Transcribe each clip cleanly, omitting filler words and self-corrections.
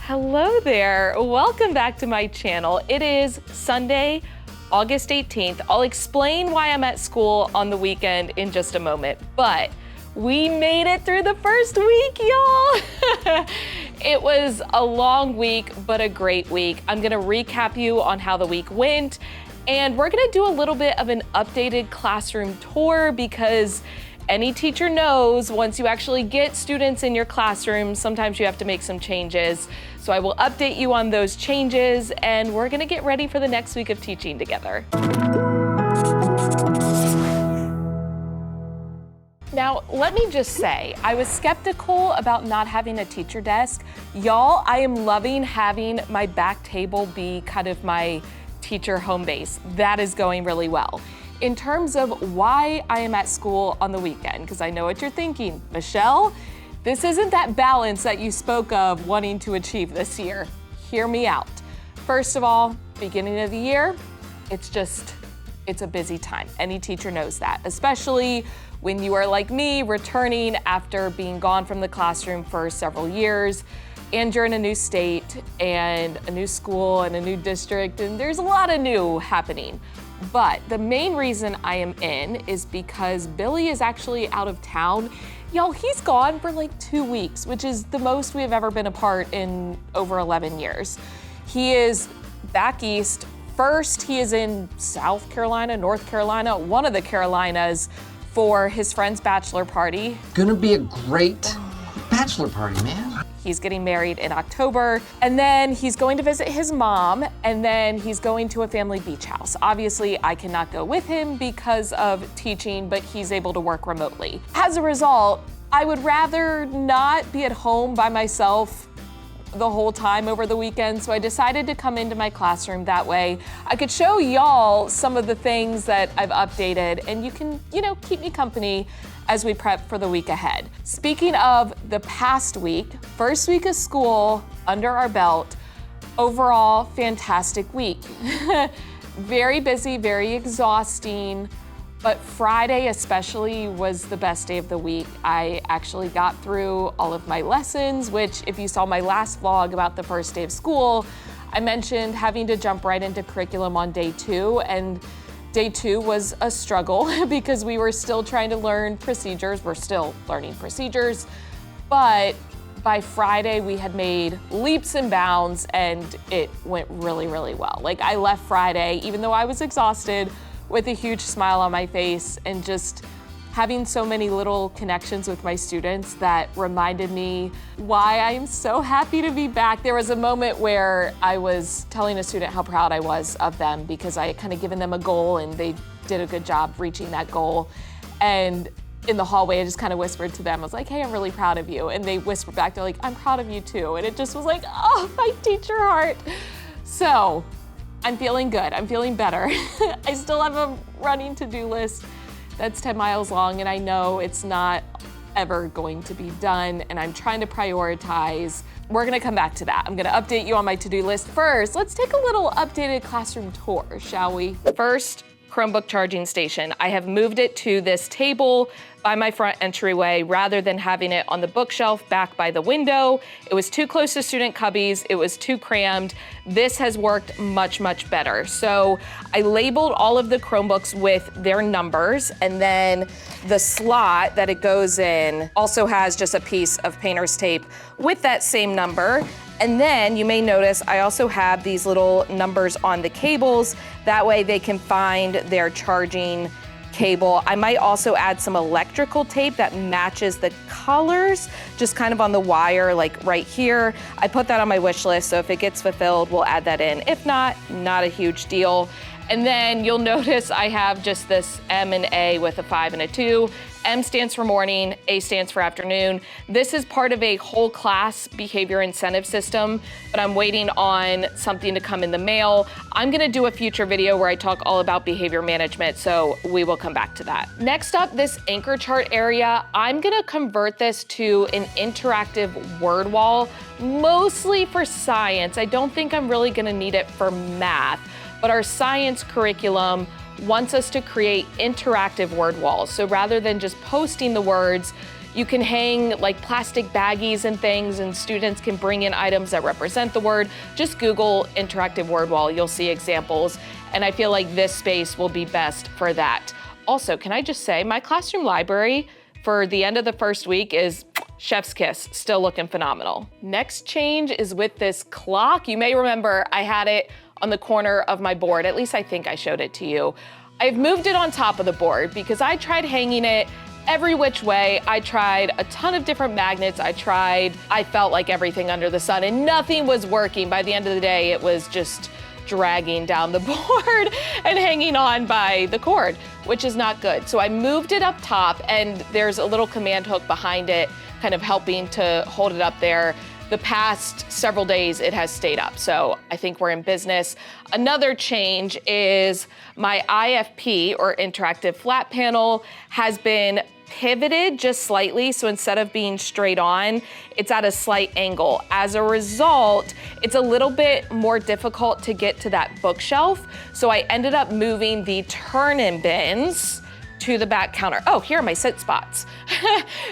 Hello there, welcome back to my channel. It is Sunday, August 18th. I'll explain why I'm at school on the weekend in just a moment, but we made it through the first week, y'all. It was a long week, but a great week. I'm gonna recap you on how the week went, and we're gonna do a little bit of an updated classroom tour because any teacher knows once you actually get students in your classroom, sometimes you have to make some changes. So I will update you on those changes, and we're gonna get ready for the next week of teaching together. Now, let me just say, I was skeptical about not having a teacher desk. Y'all, I am loving having my back table be kind of my teacher home base. That is going really well. In terms of why I am at school on the weekend, because I know what you're thinking, Michelle, this isn't that balance that you spoke of wanting to achieve this year. Hear me out. First of all, beginning of the year, it's a busy time. Any teacher knows that, especially when you are like me, returning after being gone from the classroom for several years, and you're in a new state and a new school and a new district, and there's a lot of new happening. But the main reason I am in is because Billy is actually out of town. Y'all, he's gone for like 2 weeks, which is the most we have ever been apart in over 11 years. He is back east. First, he is in South Carolina, North Carolina, one of the Carolinas, for his friend's bachelor party. Gonna be a great bachelor party, man. He's getting married in October, and then he's going to visit his mom, and then he's going to a family beach house. Obviously, I cannot go with him because of teaching, but he's able to work remotely. As a result, I would rather not be at home by myself the whole time over the weekend, so I decided to come into my classroom that way. I could show y'all some of the things that I've updated, and you can, keep me company as we prep for the week ahead. Speaking of the past week, first week of school under our belt, overall fantastic week. Very busy, very exhausting, but Friday especially was the best day of the week. I actually got through all of my lessons, which if you saw my last vlog about the first day of school, I mentioned having to jump right into curriculum on day 2, and day 2 was a struggle because we were still trying to learn procedures. We're still learning procedures, but by Friday we had made leaps and bounds and it went really, really well. Like, I left Friday, even though I was exhausted, with a huge smile on my face and just having so many little connections with my students that reminded me why I am so happy to be back. There was a moment where I was telling a student how proud I was of them because I had kind of given them a goal and they did a good job reaching that goal. And in the hallway, I just kind of whispered to them, I was like, hey, I'm really proud of you. And they whispered back, they're like, I'm proud of you too. And it just was like, oh, my teacher heart. So I'm feeling good, I'm feeling better. I still have a running to-do list that's 10 miles long, and I know it's not ever going to be done, and I'm trying to prioritize. We're gonna come back to that. I'm gonna update you on my to-do list. First, let's take a little updated classroom tour, shall we? First, Chromebook charging station. I have moved it to this table by my front entryway rather than having it on the bookshelf back by the window. It was too close to student cubbies, it was too crammed. This has worked much, much better. So I labeled all of the Chromebooks with their numbers, and then the slot that it goes in also has just a piece of painter's tape with that same number. And then you may notice I also have these little numbers on the cables. That way they can find their charging cable. I might also add some electrical tape that matches the colors, just kind of on the wire, like right here. I put that on my wish list, so if it gets fulfilled, we'll add that in. If not, not a huge deal. And then you'll notice I have just this M and A with a 5 and a 2. M stands for morning, A stands for afternoon. This is part of a whole class behavior incentive system, but I'm waiting on something to come in the mail. I'm gonna do a future video where I talk all about behavior management, so we will come back to that. Next up, this anchor chart area, I'm gonna convert this to an interactive word wall, mostly for science. I don't think I'm really gonna need it for math, but our science curriculum wants us to create interactive word walls. So rather than just posting the words, You can hang like plastic baggies and things, and students can bring in items that represent the word. Just Google interactive word wall, you'll see examples. And I feel like this space will be best for that. Also, can I just say, my classroom library for the end of the first week is chef's kiss, still looking phenomenal. Next change is with this clock. You may remember I had it on the corner of my board, at least I think I showed it to you. I've moved it on top of the board because I tried hanging it every which way. I tried a ton of different magnets. I felt like everything under the sun, and nothing was working. By the end of the day, it was just dragging down the board and hanging on by the cord, which is not good. So I moved it up top, and there's a little command hook behind it, kind of helping to hold it up there. The past several days, it has stayed up, so I think we're in business. Another change is my IFP, or interactive flat panel, has been pivoted just slightly, so instead of being straight on, it's at a slight angle. As a result, it's a little bit more difficult to get to that bookshelf, so I ended up moving the turn-in bins to the back counter. Oh, here are my sit spots.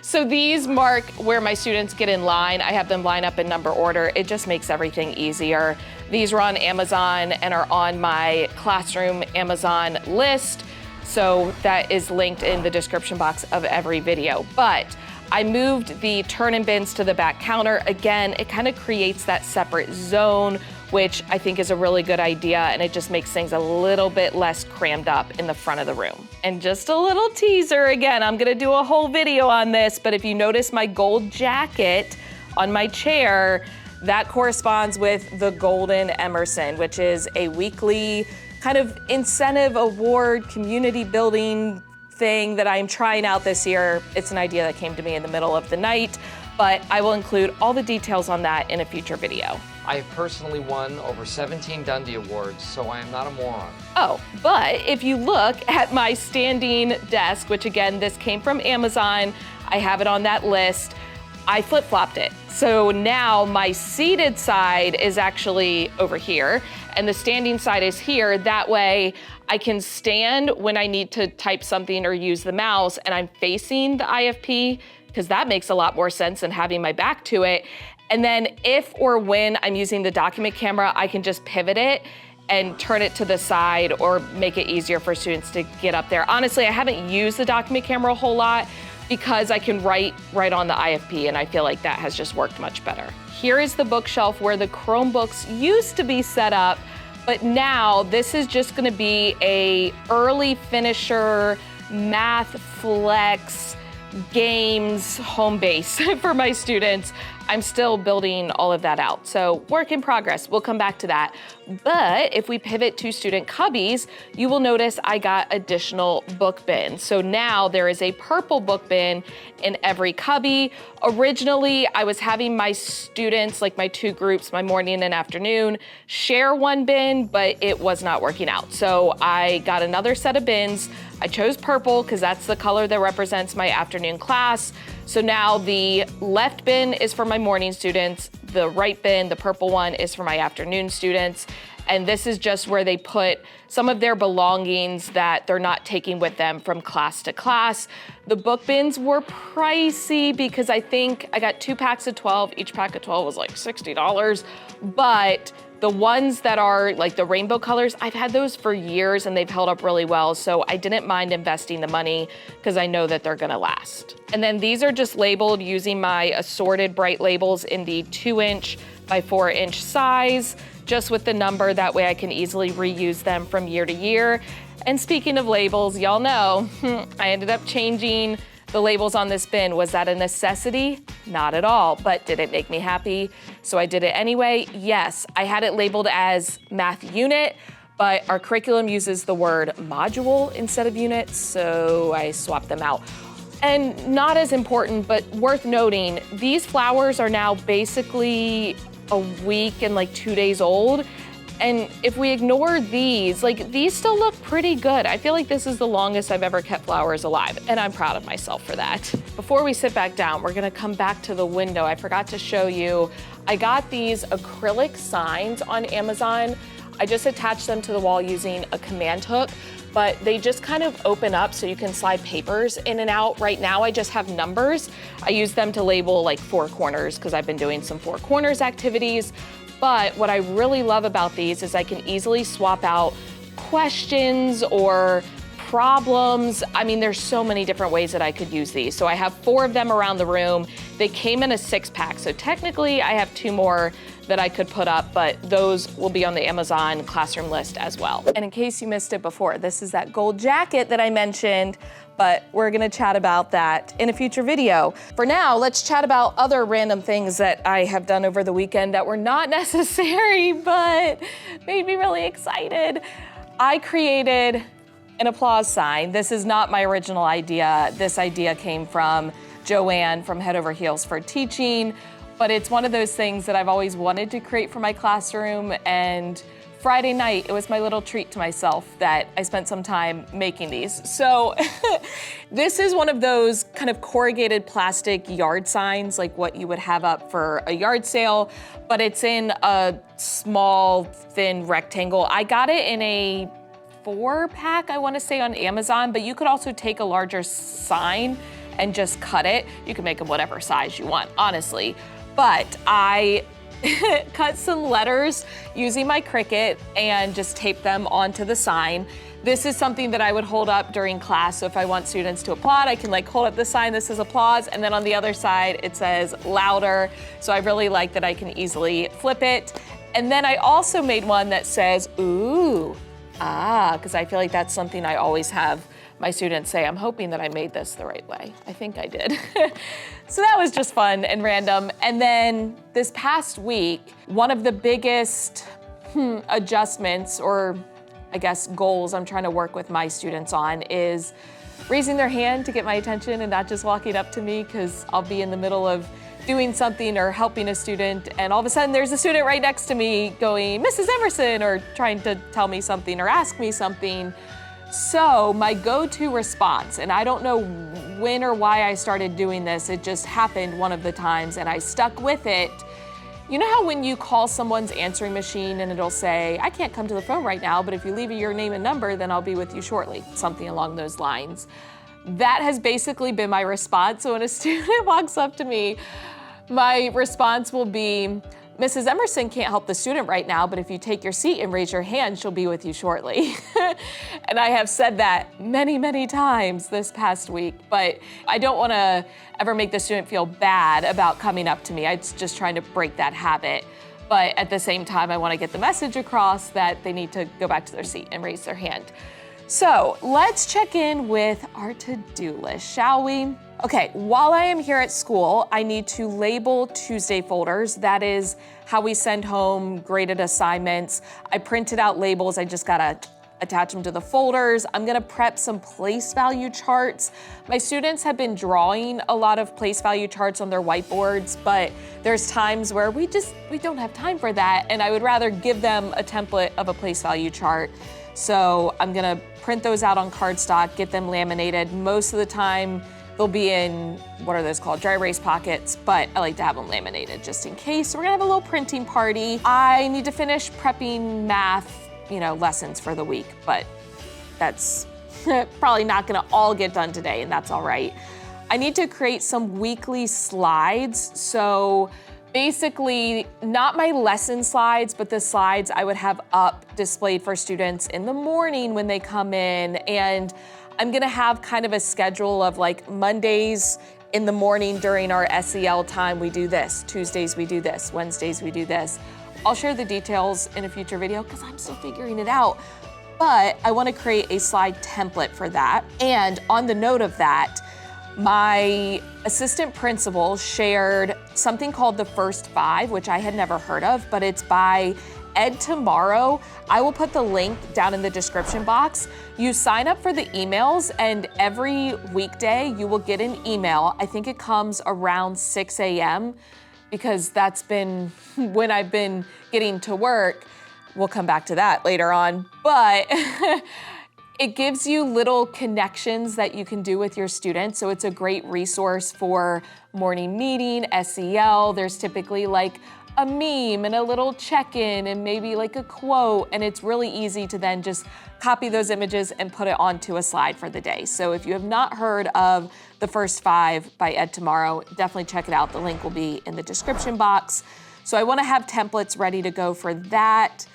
So these mark where my students get in line. I have them line up in number order. It just makes everything easier. These are on Amazon and are on my classroom Amazon list. So that is linked in the description box of every video. But I moved the turn-in bins to the back counter. Again, it kind of creates that separate zone, which I think is a really good idea, and it just makes things a little bit less crammed up in the front of the room. And just a little teaser, again, I'm gonna do a whole video on this, but if you notice my gold jacket on my chair, that corresponds with the Golden Emerson, which is a weekly kind of incentive award, community building thing that I'm trying out this year. It's an idea that came to me in the middle of the night, but I will include all the details on that in a future video. I have personally won over 17 Dundee Awards, so I am not a moron. Oh, but if you look at my standing desk, which again, this came from Amazon, I have it on that list, I flip-flopped it. So now my seated side is actually over here, and the standing side is here. That way I can stand when I need to type something or use the mouse, and I'm facing the IFP, because that makes a lot more sense than having my back to it. And then if or when I'm using the document camera, I can just pivot it and turn it to the side or make it easier for students to get up there. Honestly, I haven't used the document camera a whole lot because I can write right on the IFP, and I feel like that has just worked much better. Here is the bookshelf where the Chromebooks used to be set up, but now this is just gonna be a early finisher, math flex, games home base for my students. I'm still building all of that out. So work in progress, we'll come back to that. But if we pivot to student cubbies, you will notice I got additional book bins. So now there is a purple book bin in every cubby. Originally, I was having my students, like my two groups, my morning and afternoon, share one bin, but it was not working out. So I got another set of bins. I chose purple because that's the color that represents my afternoon class. So now the left bin is for my morning students, the right bin, the purple one, is for my afternoon students. And this is just where they put some of their belongings that they're not taking with them from class to class. The book bins were pricey because I think I got 2 packs of 12. Each pack of 12 was like $60, but the ones that are like the rainbow colors, I've had those for years and they've held up really well. So I didn't mind investing the money because I know that they're gonna last. And then these are just labeled using my assorted bright labels in the 2" by 4" size, just with the number. That way I can easily reuse them from year to year. And speaking of labels, y'all know, I ended up changing the labels on this bin. Was that a necessity? Not at all, but did it make me happy? So I did it anyway. Yes, I had it labeled as math unit, but our curriculum uses the word module instead of unit, so I swapped them out. And not as important, but worth noting, these flowers are now basically a week and like 2 days old. And if we ignore these, like these still look pretty good. I feel like this is the longest I've ever kept flowers alive, and I'm proud of myself for that. Before we sit back down, we're gonna come back to the window. I forgot to show you, I got these acrylic signs on Amazon. I just attach them to the wall using a command hook, but they just kind of open up so you can slide papers in and out. Right now, I just have numbers. I use them to label like 4 corners because I've been doing some 4 corners activities. But what I really love about these is I can easily swap out questions or problems. I mean, there's so many different ways that I could use these. So I have 4 of them around the room. They came in a 6-pack. So technically I have 2 more that I could put up, but those will be on the Amazon classroom list as well. And in case you missed it before, this is that gold jacket that I mentioned, but we're gonna chat about that in a future video. For now, let's chat about other random things that I have done over the weekend that were not necessary, but made me really excited. I created an applause sign. This is not my original idea. This idea came from Joanne from Head Over Heels for Teaching, but it's one of those things that I've always wanted to create for my classroom, and Friday night, it was my little treat to myself that I spent some time making these. So this is one of those kind of corrugated plastic yard signs, like what you would have up for a yard sale, but it's in a small, thin rectangle. I got it in a 4-pack, I wanna say, on Amazon, but you could also take a larger sign and just cut it. You can make them whatever size you want, honestly. But I cut some letters using my Cricut and just tape them onto the sign. This is something that I would hold up during class. So if I want students to applaud, I can like hold up the sign, this is applause, and then on the other side, it says louder. So I really like that I can easily flip it. And then I also made one that says, ooh, because I feel like that's something I always have my students say. I'm hoping that I made this the right way. I think I did. So that was just fun and random. And then this past week, one of the biggest adjustments, or I guess goals I'm trying to work with my students on, is raising their hand to get my attention and not just walking up to me, because I'll be in the middle of doing something or helping a student, and all of a sudden there's a student right next to me going, Mrs. Emerson, or trying to tell me something or ask me something. So my go-to response, and I don't know when or why I started doing this, it just happened one of the times and I stuck with it. You know how when you call someone's answering machine and it'll say, I can't come to the phone right now, but if you leave your name and number, then I'll be with you shortly, something along those lines. That has basically been my response. So when a student walks up to me, my response will be, Mrs. Emerson can't help the student right now, but if you take your seat and raise your hand, she'll be with you shortly. And I have said that many, many times this past week, but I don't want to ever make the student feel bad about coming up to me. I'm just trying to break that habit. But at the same time, I want to get the message across that they need to go back to their seat and raise their hand. So let's check in with our to-do list, shall we? Okay, while I am here at school, I need to label Tuesday folders. That is how we send home graded assignments. I printed out labels, I just gotta attach them to the folders. I'm gonna prep some place value charts. My students have been drawing a lot of place value charts on their whiteboards, but there's times where we don't have time for that, and I would rather give them a template of a place value chart. So I'm gonna print those out on cardstock, get them laminated. Most of the time, they'll be in, what are those called? Dry erase pockets, but I like to have them laminated just in case. So we're gonna have a little printing party. I need to finish prepping math, lessons for the week, but that's probably not gonna all get done today, and that's all right. I need to create some weekly slides. So basically, not my lesson slides, but the slides I would have up displayed for students in the morning when they come in. And I'm gonna have kind of a schedule of like Mondays in the morning during our SEL time, we do this. Tuesdays, we do this. Wednesdays, we do this. I'll share the details in a future video because I'm still figuring it out. But I wanna create a slide template for that. And on the note of that, my assistant principal shared something called the First 5, which I had never heard of, but it's by EDTOMORROW. I will put the link down in the description box. You sign up for the emails, and every weekday you will get an email. I think it comes around 6 a.m. because that's been when I've been getting to work. We'll come back to that later on, but it gives you little connections that you can do with your students. So it's a great resource for morning meeting, SEL. There's typically like a meme and a little check-in and maybe like a quote, and it's really easy to then just copy those images and put it onto a slide for the day. So if you have not heard of The First 5 by EDTOMORROW, definitely check it out. The link will be in the description box. So I wanna have templates ready to go for that.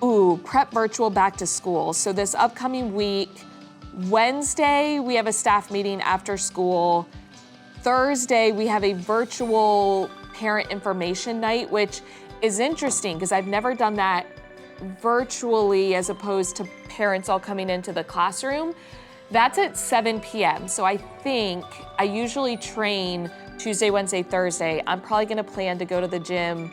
Ooh, prep virtual back to school. So this upcoming week, Wednesday, we have a staff meeting after school. Thursday, we have a virtual parent information night, which is interesting because I've never done that virtually as opposed to parents all coming into the classroom. That's at 7 p.m. So I think I usually train Tuesday, Wednesday, Thursday. I'm probably gonna plan to go to the gym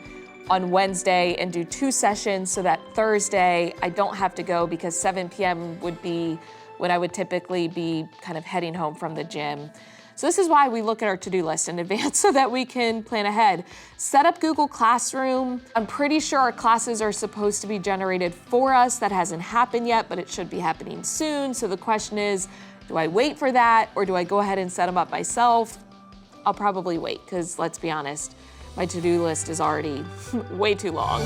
on Wednesday and do 2 sessions so that Thursday I don't have to go because 7 p.m. would be when I would typically be kind of heading home from the gym. So this is why we look at our to-do list in advance so that we can plan ahead. Set up Google Classroom. I'm pretty sure our classes are supposed to be generated for us. That hasn't happened yet, but it should be happening soon. So the question is, do I wait for that or do I go ahead and set them up myself? I'll probably wait because let's be honest, my to-do list is already way too long.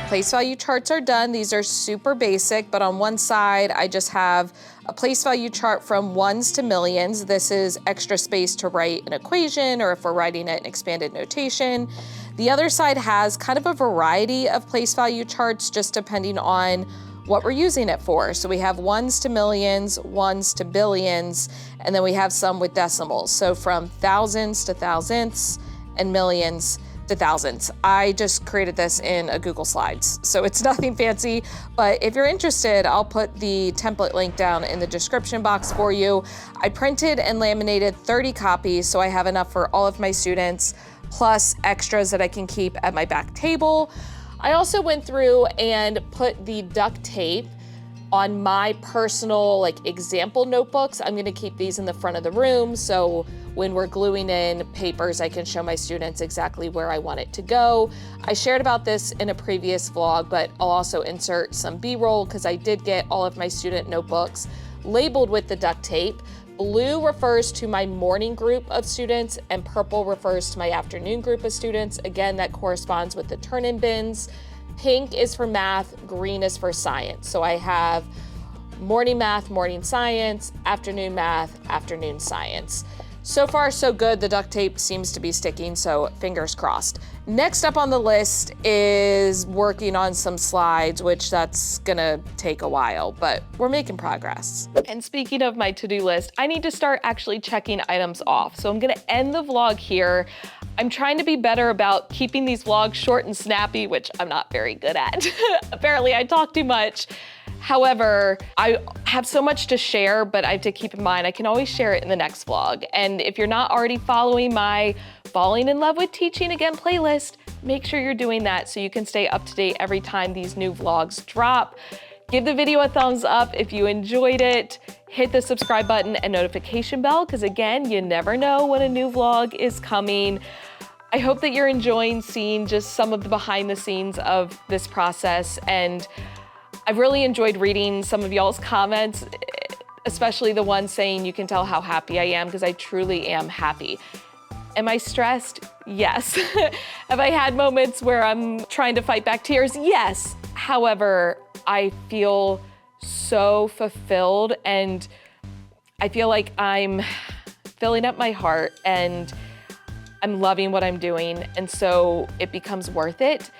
Place value charts are done. These are super basic, but on one side, I just have a place value chart from ones to millions. This is extra space to write an equation or if we're writing it in expanded notation. The other side has kind of a variety of place value charts just depending on what we're using it for. So we have ones to millions, ones to billions, and then we have some with decimals. So from thousands to thousandths and millions to thousands. I just created this in a Google Slides, so it's nothing fancy, but if you're interested, I'll put the template link down in the description box for you. I printed and laminated 30 copies, so I have enough for all of my students, plus extras that I can keep at my back table. I also went through and put the duct tape on my personal example notebooks. I'm gonna keep these in the front of the room, so when we're gluing in papers, I can show my students exactly where I want it to go. I shared about this in a previous vlog, but I'll also insert some B-roll because I did get all of my student notebooks labeled with the duct tape. Blue refers to my morning group of students and purple refers to my afternoon group of students. Again, that corresponds with the turn-in bins. Pink is for math, green is for science. So I have morning math, morning science, afternoon math, afternoon science. So far, so good. The duct tape seems to be sticking, so fingers crossed. Next up on the list is working on some slides, which that's gonna take a while, but we're making progress. And speaking of my to-do list, I need to start actually checking items off. So I'm gonna end the vlog here. I'm trying to be better about keeping these vlogs short and snappy, which I'm not very good at. Apparently I talk too much. However, I have so much to share, but I have to keep in mind, I can always share it in the next vlog. And if you're not already following my Falling in Love with Teaching Again playlist, make sure you're doing that so you can stay up to date every time these new vlogs drop. Give the video a thumbs up if you enjoyed it. Hit the subscribe button and notification bell, because again, you never know when a new vlog is coming. I hope that you're enjoying seeing just some of the behind the scenes of this process, and I've really enjoyed reading some of y'all's comments, especially the ones saying you can tell how happy I am, because I truly am happy. Am I stressed? Yes. Have I had moments where I'm trying to fight back tears? Yes. However, I feel so fulfilled and I feel like I'm filling up my heart and I'm loving what I'm doing, and so it becomes worth it.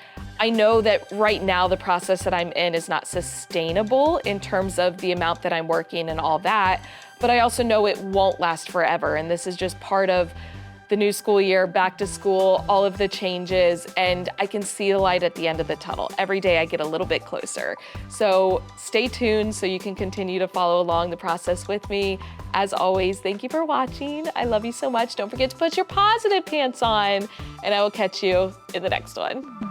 I know that right now the process that I'm in is not sustainable in terms of the amount that I'm working and all that, but I also know it won't last forever, and this is just part of the new school year, back to school, all of the changes, and I can see the light at the end of the tunnel. Every day I get a little bit closer. So stay tuned so you can continue to follow along the process with me. As always, thank you for watching. I love you so much. Don't forget to put your positive pants on, and I will catch you in the next one.